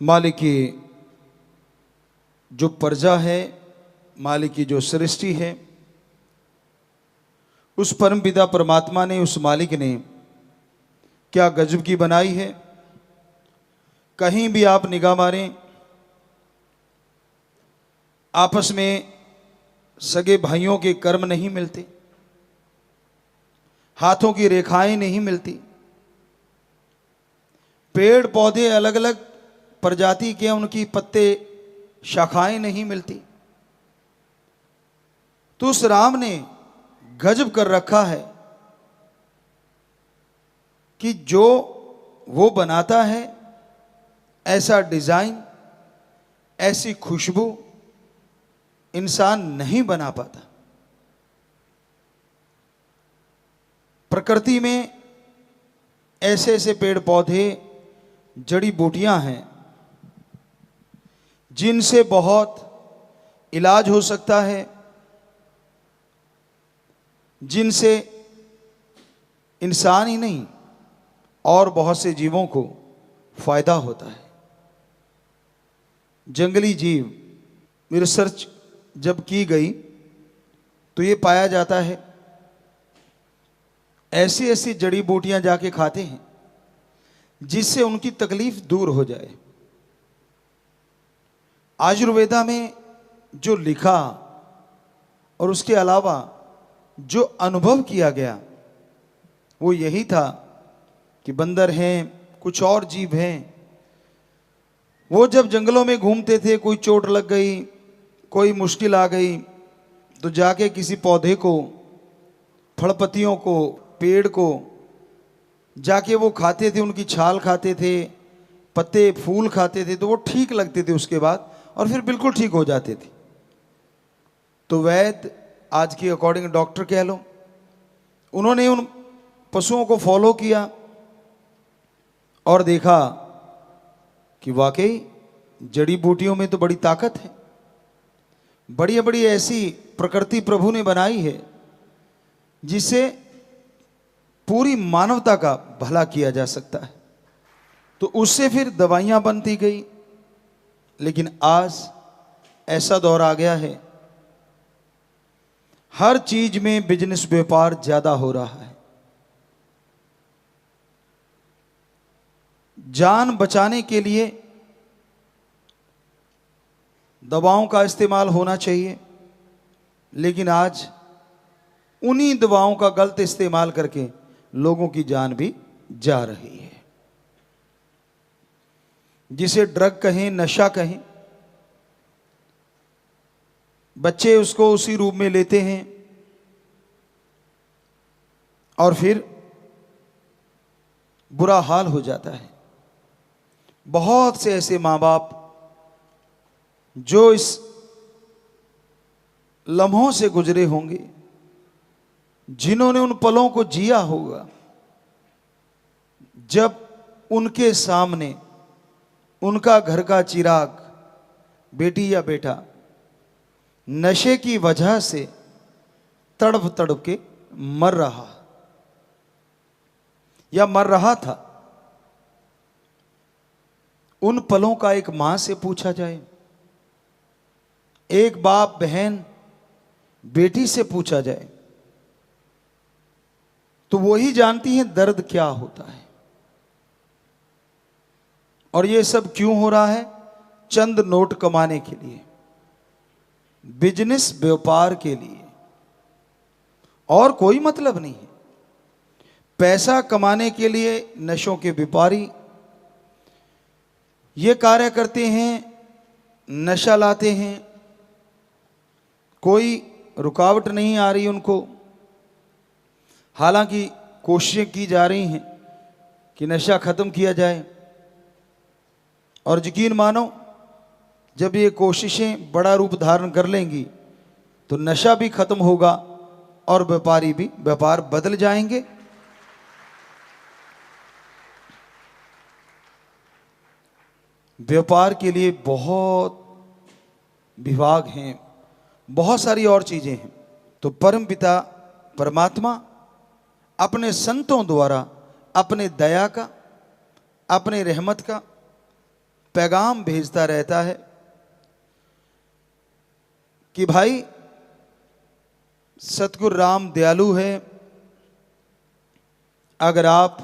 मालिक की जो प्रजा है, मालिक की जो सृष्टि है, उस परम पिता परमात्मा ने, उस मालिक ने क्या गजब की बनाई है। कहीं भी आप निगाह मारें, आपस में सगे भाइयों के कर्म नहीं मिलते, हाथों की रेखाएं नहीं मिलती, पेड़ पौधे अलग अलग प्रजाति के, उनकी पत्ते शाखाएं नहीं मिलती। तो उस राम ने गजब कर रखा है कि जो वो बनाता है, ऐसा डिजाइन, ऐसी खुशबू इंसान नहीं बना पाता। प्रकृति में ऐसे ऐसे पेड़ पौधे, जड़ी बूटियां हैं जिनसे बहुत इलाज हो सकता है, जिनसे इंसान ही नहीं और बहुत से जीवों को फायदा होता है। जंगली जीव रिसर्च जब की गई तो ये पाया जाता है ऐसी ऐसी जड़ी बूटियां जाके खाते हैं जिससे उनकी तकलीफ दूर हो जाए। आयुर्वेदा में जो लिखा और उसके अलावा जो अनुभव किया गया वो यही था कि बंदर हैं, कुछ और जीव हैं, वो जब जंगलों में घूमते थे, कोई चोट लग गई, कोई मुश्किल आ गई, तो जाके किसी पौधे को, फड़पत्तियों को, पेड़ को जाके वो खाते थे, उनकी छाल खाते थे, पत्ते फूल खाते थे, तो वो ठीक लगते थे उसके बाद, और फिर बिल्कुल ठीक हो जाते थे। तो वैद्य, आज के अकॉर्डिंग डॉक्टर कह लो, उन्होंने उन पशुओं को फॉलो किया और देखा कि वाकई जड़ी बूटियों में तो बड़ी ताकत है। बड़ी बड़ी ऐसी प्रकृति प्रभु ने बनाई है जिससे पूरी मानवता का भला किया जा सकता है। तो उससे फिर दवाइयां बनती गई। लेकिन आज ऐसा दौर आ गया है, हर चीज में बिजनेस, व्यापार ज्यादा हो रहा है। जान बचाने के लिए दवाओं का इस्तेमाल होना चाहिए, लेकिन आज उन्हीं दवाओं का गलत इस्तेमाल करके लोगों की जान भी जा रही है। जिसे ड्रग कहें, नशा कहें, बच्चे उसको उसी रूप में लेते हैं और फिर बुरा हाल हो जाता है। बहुत से ऐसे मां बाप जो इस लम्हों से गुजरे होंगे, जिन्होंने उन पलों को जिया होगा जब उनके सामने उनका घर का चिराग, बेटी या बेटा, नशे की वजह से तड़प तड़प के मर रहा या मर रहा था। उन पलों का एक मां से पूछा जाए, एक बाप बहन बेटी से पूछा जाए, तो वो ही जानती है दर्द क्या होता है। और ये सब क्यों हो रहा है? चंद नोट कमाने के लिए, बिजनेस, व्यापार के लिए, और कोई मतलब नहीं है। पैसा कमाने के लिए नशों के व्यापारी ये कार्य करते हैं, नशा लाते हैं, कोई रुकावट नहीं आ रही उनको। हालांकि कोशिशें की जा रही हैं कि नशा खत्म किया जाए, और यकीन मानो जब ये कोशिशें बड़ा रूप धारण कर लेंगी तो नशा भी खत्म होगा और व्यापारी भी, व्यापार बदल जाएंगे। व्यापार के लिए बहुत विभाग हैं, बहुत सारी और चीजें हैं। तो परम पिता परमात्मा अपने संतों द्वारा अपने दया का, अपने रहमत का पैगाम भेजता रहता है कि भाई सतगुरु राम दयालु है, अगर आप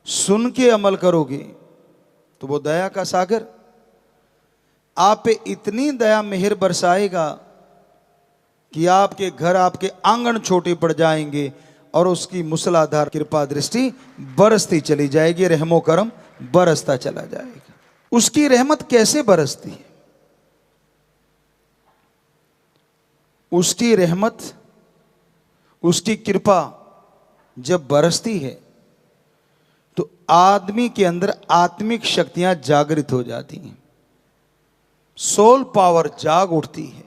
सुन के अमल करोगे तो वो दया का सागर आप पे इतनी दया मेहर बरसाएगा कि आपके घर, आपके आंगन छोटे पड़ जाएंगे और उसकी मूसलाधार कृपा दृष्टि बरसती चली जाएगी, रहमो करम बरसता चला जाएगा। उसकी रहमत कैसे बरसती है? उसकी रहमत, उसकी कृपा जब बरसती है तो आदमी के अंदर आत्मिक शक्तियां जागृत हो जाती हैं, सोल पावर जाग उठती है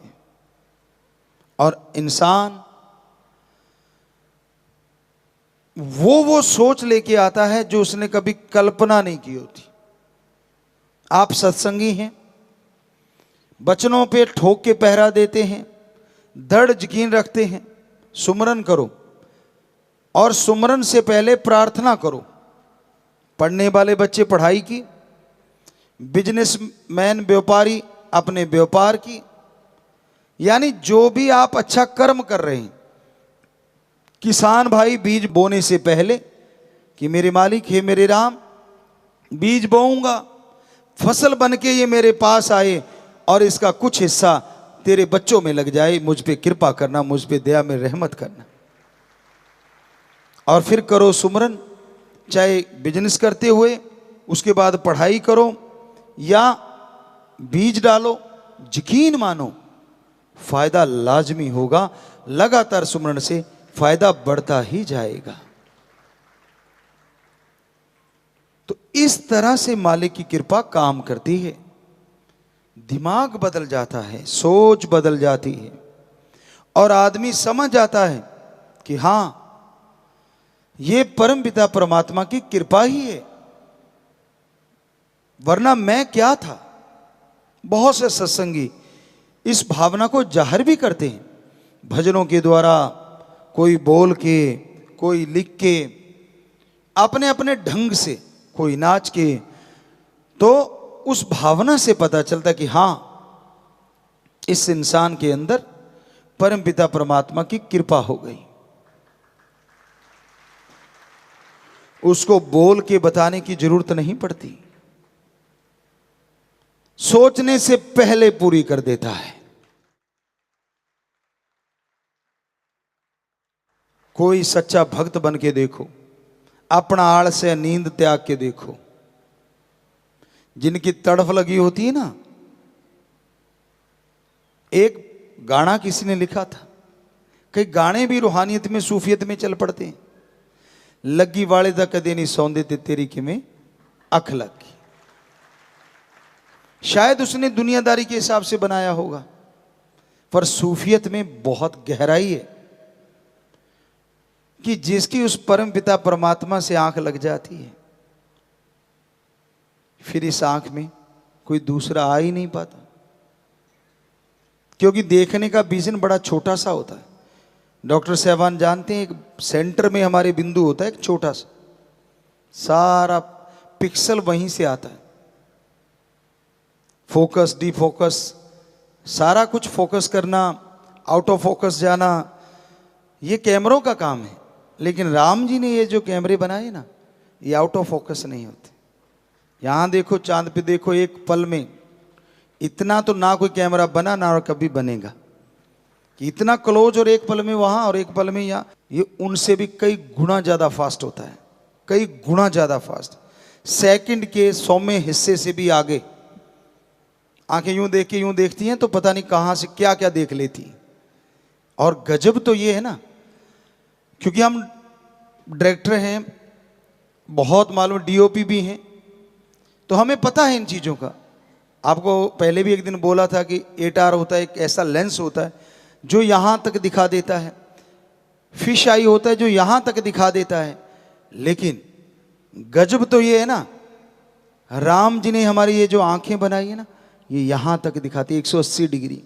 और इंसान वो सोच लेके आता है जो उसने कभी कल्पना नहीं की होती। आप सत्संगी हैं, वचनों पे ठोक के पहरा देते हैं, दृढ़ यकीन रखते हैं, सुमरन करो और सुमरन से पहले प्रार्थना करो। पढ़ने वाले बच्चे पढ़ाई की, बिजनेसमैन व्यापारी अपने व्यापार की, यानी जो भी आप अच्छा कर्म कर रहे हैं, किसान भाई बीज बोने से पहले कि मेरे मालिक हे मेरे राम, बीज बोऊंगा, फसल बन के ये मेरे पास आए और इसका कुछ हिस्सा तेरे बच्चों में लग जाए, मुझ पे कृपा करना, मुझ पे दया में रहमत करना। और फिर करो सुमरन, चाहे बिजनेस करते हुए, उसके बाद पढ़ाई करो या बीज डालो, यकीन मानो फायदा लाजमी होगा। लगातार सुमरन से फायदा बढ़ता ही जाएगा। तो इस तरह से मालिक की कृपा काम करती है। दिमाग बदल जाता है, सोच बदल जाती है और आदमी समझ जाता है कि हां, ये परम पिता परमात्मा की कृपा ही है, वरना मैं क्या था। बहुत से सत्संगी इस भावना को जाहिर भी करते हैं, भजनों के द्वारा, कोई बोल के, कोई लिख के, अपने अपने ढंग से, कोई नाच के। तो उस भावना से पता चलता कि हां, इस इंसान के अंदर परम पिता परमात्मा की कृपा हो गई। उसको बोल के बताने की जरूरत नहीं पड़ती, सोचने से पहले पूरी कर देता है। कोई सच्चा भक्त बन के देखो, अपना आड़ से नींद त्याग के देखो, जिनकी तड़फ लगी होती है ना। एक गाना किसी ने लिखा था, कई गाने भी रूहानियत में, सूफियत में चल पड़ते हैं। लगी वाले दा कदे नहीं सौंदे ते तेरी किमें अख लगी। शायद उसने दुनियादारी के हिसाब से बनाया होगा, पर सूफियत में बहुत गहराई है कि जिसकी उस परम पिता परमात्मा से आंख लग जाती है, फिर इस आंख में कोई दूसरा आ ही नहीं पाता, क्योंकि देखने का विजन बड़ा छोटा सा होता है। डॉक्टर साहबान जानते हैं, एक सेंटर में हमारे बिंदु होता है, एक छोटा सा, सारा पिक्सल वहीं से आता है। फोकस, डी फोकस, सारा कुछ फोकस करना, आउट ऑफ फोकस जाना, ये कैमरों का काम है। लेकिन राम जी ने ये जो कैमरे बनाए ना, ये आउट ऑफ फोकस नहीं होते। यहां देखो, चांद पे देखो, एक पल में इतना तो ना कोई कैमरा बना ना और कभी बनेगा कि इतना क्लोज, और एक पल में वहां और एक पल में यहां। ये उनसे भी कई गुना ज्यादा फास्ट होता है, कई गुना ज्यादा फास्ट, सेकंड के 100वें हिस्से से भी आगे। आंखें यूं देख के यूं देखती हैं तो पता नहीं कहां से क्या क्या देख लेती। और गजब तो ये है ना, क्योंकि हम डायरेक्टर हैं, बहुत मालूम डीओपी भी हैं, तो हमें पता है इन चीज़ों का। आपको पहले भी एक दिन बोला था कि एटार होता है, एक ऐसा लेंस होता है जो यहाँ तक दिखा देता है, फिश आई होता है जो यहाँ तक दिखा देता है। लेकिन गजब तो ये है ना, राम जी ने हमारी ये जो आंखें बनाई है ना, ये यहाँ तक दिखाती है 180 डिग्री।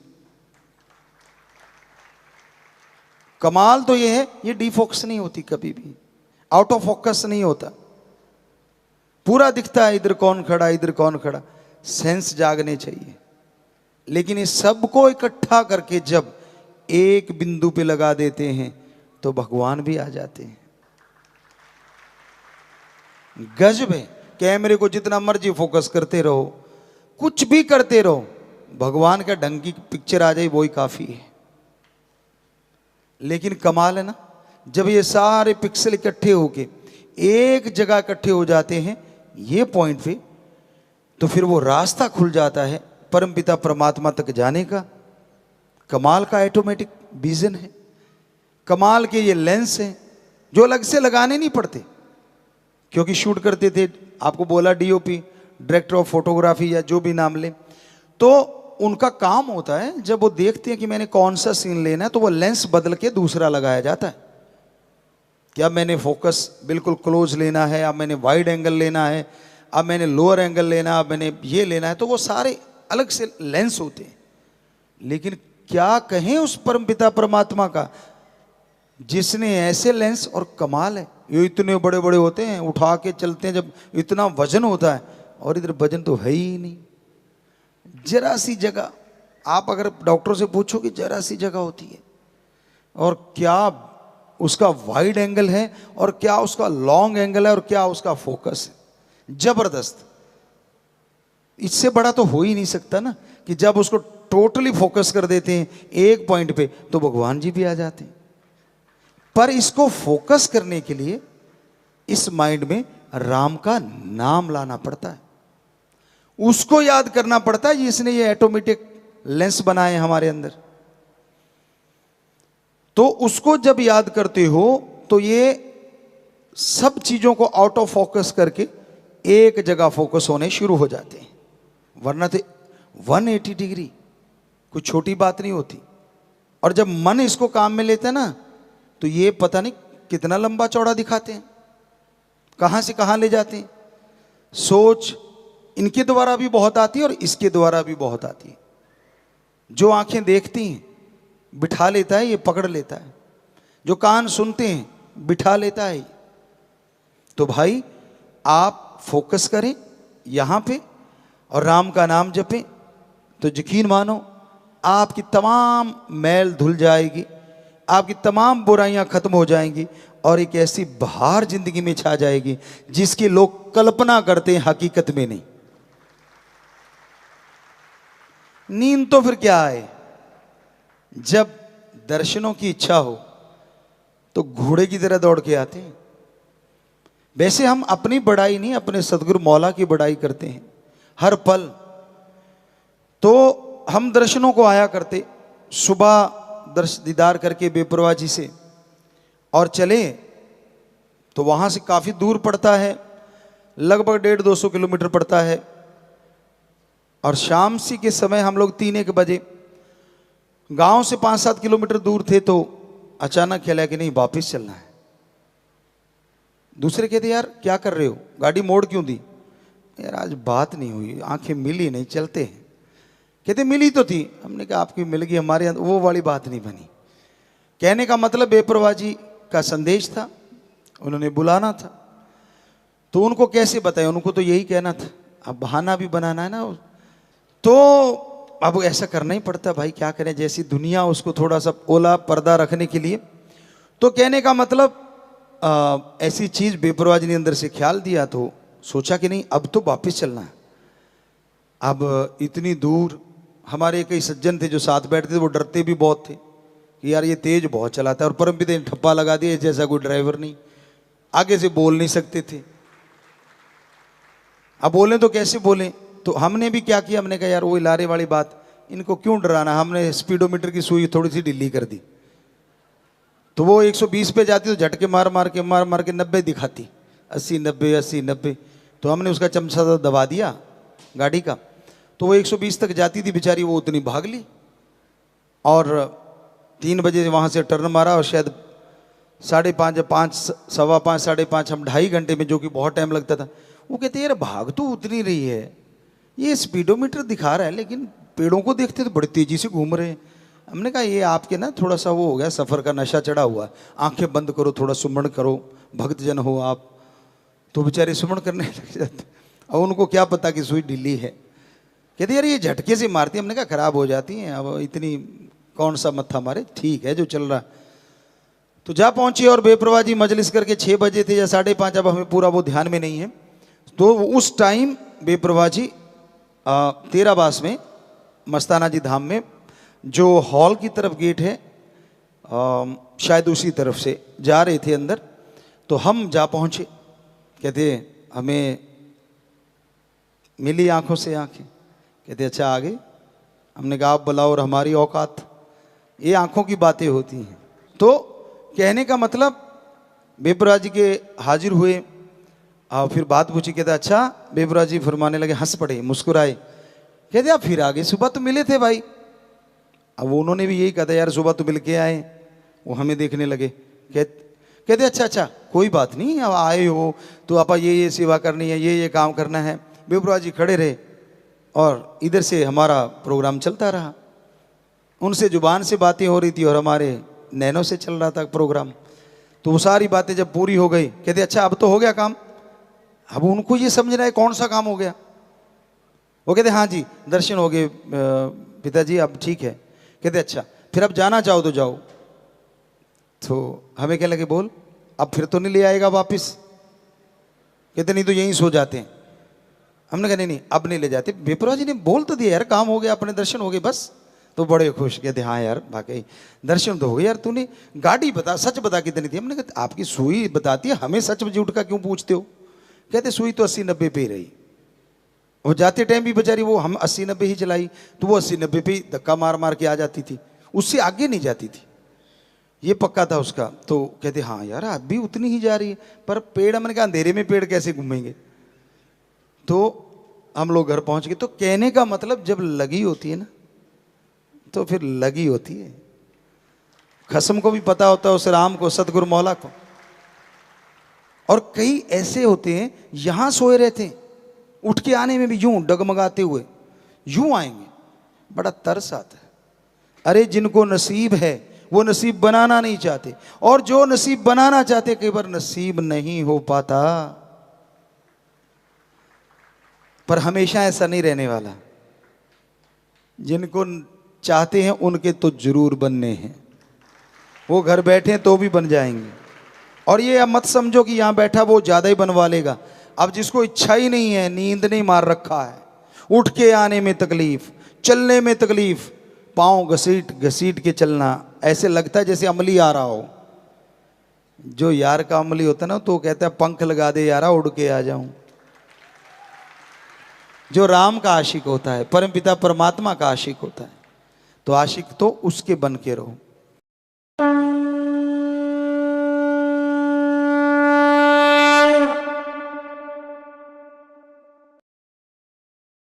कमाल तो ये है, ये डीफोकस नहीं होती कभी भी, आउट ऑफ फोकस नहीं होता, पूरा दिखता है इधर कौन खड़ा, इधर कौन खड़ा। सेंस जागने चाहिए। लेकिन इस सबको इकट्ठा करके जब एक बिंदु पे लगा देते हैं तो भगवान भी आ जाते हैं। गजब है। कैमरे को जितना मर्जी फोकस करते रहो, कुछ भी करते रहो, भगवान का ढंग की पिक्चर आ जाए वही काफी है। लेकिन कमाल है ना, जब ये सारे पिक्सल इकट्ठे होके एक जगह इकट्ठे हो जाते हैं ये पॉइंट पे, तो फिर वो रास्ता खुल जाता है परमपिता परमात्मा तक जाने का। कमाल का ऑटोमेटिक विजन है, कमाल के ये लेंस हैं जो अलग से लगाने नहीं पड़ते। क्योंकि शूट करते थे, आपको बोला डीओपी, डायरेक्टर ऑफ फोटोग्राफी या जो भी नाम ले, तो उनका काम होता है जब वो देखते हैं कि मैंने कौन सा सीन लेना है तो वो लेंस बदल के दूसरा लगाया जाता है। क्या मैंने फोकस बिल्कुल क्लोज लेना है, अब मैंने वाइड एंगल लेना है, अब मैंने लोअर एंगल लेना, अब मैंने ये लेना है, तो वो सारे अलग से लेंस होते हैं। लेकिन क्या कहें उस परमपिता परमात्मा का जिसने ऐसे लेंस, और कमाल है ये इतने बड़े बड़े होते हैं, उठा के चलते हैं जब इतना वजन होता है, और इधर वजन तो है ही नहीं। जरा सी जगह, आप अगर डॉक्टर से पूछो कि जरा सी जगह होती है, और क्या उसका वाइड एंगल है और क्या उसका लॉन्ग एंगल है और क्या उसका फोकस है, जबरदस्त। इससे बड़ा तो हो ही नहीं सकता ना कि जब उसको टोटली फोकस कर देते हैं एक पॉइंट पे तो भगवान जी भी आ जाते हैं। पर इसको फोकस करने के लिए इस माइंड में राम का नाम लाना पड़ता है, उसको याद करना पड़ता है जिसने ये ऑटोमेटिक लेंस बनाए हमारे अंदर। तो उसको जब याद करते हो तो ये सब चीजों को आउट ऑफ फोकस करके एक जगह फोकस होने शुरू हो जाते हैं। वरना तो 180 डिग्री कोई छोटी बात नहीं होती। और जब मन इसको काम में लेता है ना तो ये पता नहीं कितना लंबा चौड़ा दिखाते हैं, कहां से कहां ले जाते हैं। सोच इनके द्वारा भी बहुत आती है और इसके द्वारा भी बहुत आती है। जो आंखें देखती हैं बिठा लेता है, ये पकड़ लेता है। जो कान सुनते हैं बिठा लेता है। तो भाई आप फोकस करें यहां पे और राम का नाम जपें, तो यकीन मानो आपकी तमाम मैल धुल जाएगी, आपकी तमाम बुराइयां खत्म हो जाएंगी और एक ऐसी बहार जिंदगी में छा जाएगी जिसकी लोग कल्पना करते हैं, हकीकत में नहीं। नींद तो फिर क्या है, जब दर्शनों की इच्छा हो तो घोड़े की तरह दौड़ के आते हैं। वैसे हम अपनी बड़ाई नहीं, अपने सदगुरु मौला की बड़ाई करते हैं हर पल। तो हम दर्शनों को आया करते, सुबह दीदार करके बेपरवाह जी से और चले तो वहां से काफी दूर पड़ता है, लगभग 150-200 किलोमीटर पड़ता है। और शाम सी के समय हम लोग 3-1 बजे गांव से 5-7 किलोमीटर दूर थे तो अचानक ख्याल कि नहीं वापिस चलना है। दूसरे कहते यार क्या कर रहे हो, गाड़ी मोड़ क्यों दी? यार आज बात नहीं हुई, आंखें मिली नहीं, चलते हैं। कहते मिली तो थी, हमने कहा आपकी मिल गई, हमारे वो वाली बात नहीं बनी। कहने का मतलब बेपरवाह जी का संदेश था, उन्होंने बुलाना था। तो उनको कैसे बताए, उनको तो यही कहना था, अब बहाना भी बनाना है ना, तो अब ऐसा करना ही पड़ता भाई, क्या करें, जैसी दुनिया उसको थोड़ा सा ओला पर्दा रखने के लिए। तो कहने का मतलब ऐसी चीज बेपरवाह जी ने अंदर से ख्याल दिया, तो सोचा कि नहीं अब तो वापस चलना है। अब इतनी दूर हमारे कई सज्जन थे जो साथ बैठते थे, वो डरते भी बहुत थे कि यार ये तेज बहुत चलाता है, और परमपिता ने ठप्पा लगा दिया जैसा कोई ड्राइवर नहीं, आगे से बोल नहीं सकते थे। अब बोले तो कैसे बोले, तो हमने भी क्या किया, हमने कहा यार वो लारे वाली बात, इनको क्यों डराना, हमने स्पीडोमीटर की सुई थोड़ी सी ढीली कर दी। तो वो 120 पे जाती तो झटके मार मार के 90 दिखाती, 80-90 80-90। तो हमने उसका चमचा दबा दिया गाड़ी का, तो वो 120 तक जाती थी बेचारी, वो उतनी भाग ली। और 3 बजे वहाँ से टर्न मारा और शायद 5:30 5 सवा 5 5:30 हम 2.5 घंटे में, जो कि बहुत टाइम लगता था। वो कहते यार भाग तो उतनी रही है, ये स्पीडोमीटर दिखा रहा है लेकिन पेड़ों को देखते तो बड़ी तेजी से घूम रहे हैं। हमने कहा ये आपके ना थोड़ा सा वो हो गया, सफ़र का नशा चढ़ा हुआ, आंखें बंद करो, थोड़ा सुमरण करो, भक्तजन हो आप। तो बेचारे सुमरण करने लग जाते, और उनको क्या पता कि सुई ढीली है। कहते यार ये झटके से मारती है। हमने कहा खराब हो जाती हैं, अब इतनी कौन सा मत्था मारे, ठीक है जो चल रहा। तो जा पहुंची और बेप्रवाह जी मजलिस करके 6 बजे थे या 5:30, अब हमें पूरा वो ध्यान में नहीं है। तो उस टाइम बेप्रवाह जी तेराबास में मस्ताना जी धाम में जो हॉल की तरफ गेट है, शायद उसी तरफ से जा रहे थे अंदर। तो हम जा पहुंचे, कहते हमें मिली आंखों से आंखें। कहते अच्छा आ गए। हमने कहा आप बुलाओ और हमारी औकात, ये आंखों की बातें होती हैं। तो कहने का मतलब बेपरा जी के हाजिर हुए और फिर बात पूछी। कहते अच्छा, बेपरा जी फरमाने लगे, हंस पड़े, मुस्कुराए। कहते आप फिर आगे, सुबह तो मिले थे भाई। अब उन्होंने भी यही कहा था, यार सुबह तो मिल के आए। वो हमें देखने लगे। कहते अच्छा कोई बात नहीं, अब आए हो तो आपा ये सेवा करनी है, ये काम करना है। बेपरा जी खड़े रहे और इधर से हमारा प्रोग्राम चलता रहा। उनसे जुबान से बातें हो रही थी और हमारे नैनों से चल रहा था प्रोग्राम। तो वो सारी बातें जब पूरी हो गई, कहते अच्छा अब तो हो गया काम। अब उनको ये समझना है कौन सा काम हो गया। वो कहते हाँ जी दर्शन हो गए पिताजी, अब ठीक है। कहते अच्छा फिर अब जाना चाहो तो जाओ। तो हमें क्या लगे, बोल अब फिर तो नहीं ले आएगा वापस। कहते नहीं तो यहीं सो जाते हैं। हमने कहा नहीं अब नहीं ले जाते। बेपरा जी ने बोल तो दिया यार, काम हो गया, अपने दर्शन हो गए बस। तो बड़े खुश, कहते हाँ यार वाकई दर्शन तो हो गए। यार तूने गाड़ी बता, सच बता कितनी थी। हमने कहा आपकी सुई बताती है, हमें सच झूठ का क्यों पूछते हो। कहते सुई तो 80-90 पे रही। वो जाते टाइम भी बेचारी वो हम 80-90 ही चलाई, तो वो 80-90 पे धक्का मार मार के आ जाती थी, उससे आगे नहीं जाती थी, ये पक्का था उसका। तो कहते हाँ यार अब भी उतनी ही जा रही है। पर पेड़, हमने कहा अंधेरे में पेड़ कैसे घूमेंगे। तो हम लोग घर पहुंच गए। तो कहने का मतलब जब लगी होती है ना तो फिर लगी होती है। खसम को भी पता होता है उस राम को, सतगुरु मौला को। और कई ऐसे होते हैं यहां सोए रहते हैं, उठ के आने में भी यूं डगमगाते हुए यूं आएंगे, बड़ा तरस आता है। अरे जिनको नसीब है वो नसीब बनाना नहीं चाहते, और जो नसीब बनाना चाहते कई बार नसीब नहीं हो पाता। पर हमेशा ऐसा नहीं रहने वाला। जिनको चाहते हैं उनके तो जरूर बनने हैं, वो घर बैठे तो भी बन जाएंगे। और ये अब मत समझो कि यहां बैठा वो ज्यादा ही बनवा लेगा। अब जिसको इच्छा ही नहीं है, नींद नहीं मार रखा है, उठ के आने में तकलीफ, चलने में तकलीफ, पांव घसीट घसीट के चलना, ऐसे लगता है जैसे अमली आ रहा हो। जो यार का अमली होता ना तो कहता है पंख लगा दे यारा उड़ के आ जाऊं। जो राम का आशिक होता है, परमपिता परमात्मा का आशिक होता है, तो आशिक तो उसके बन के रहो।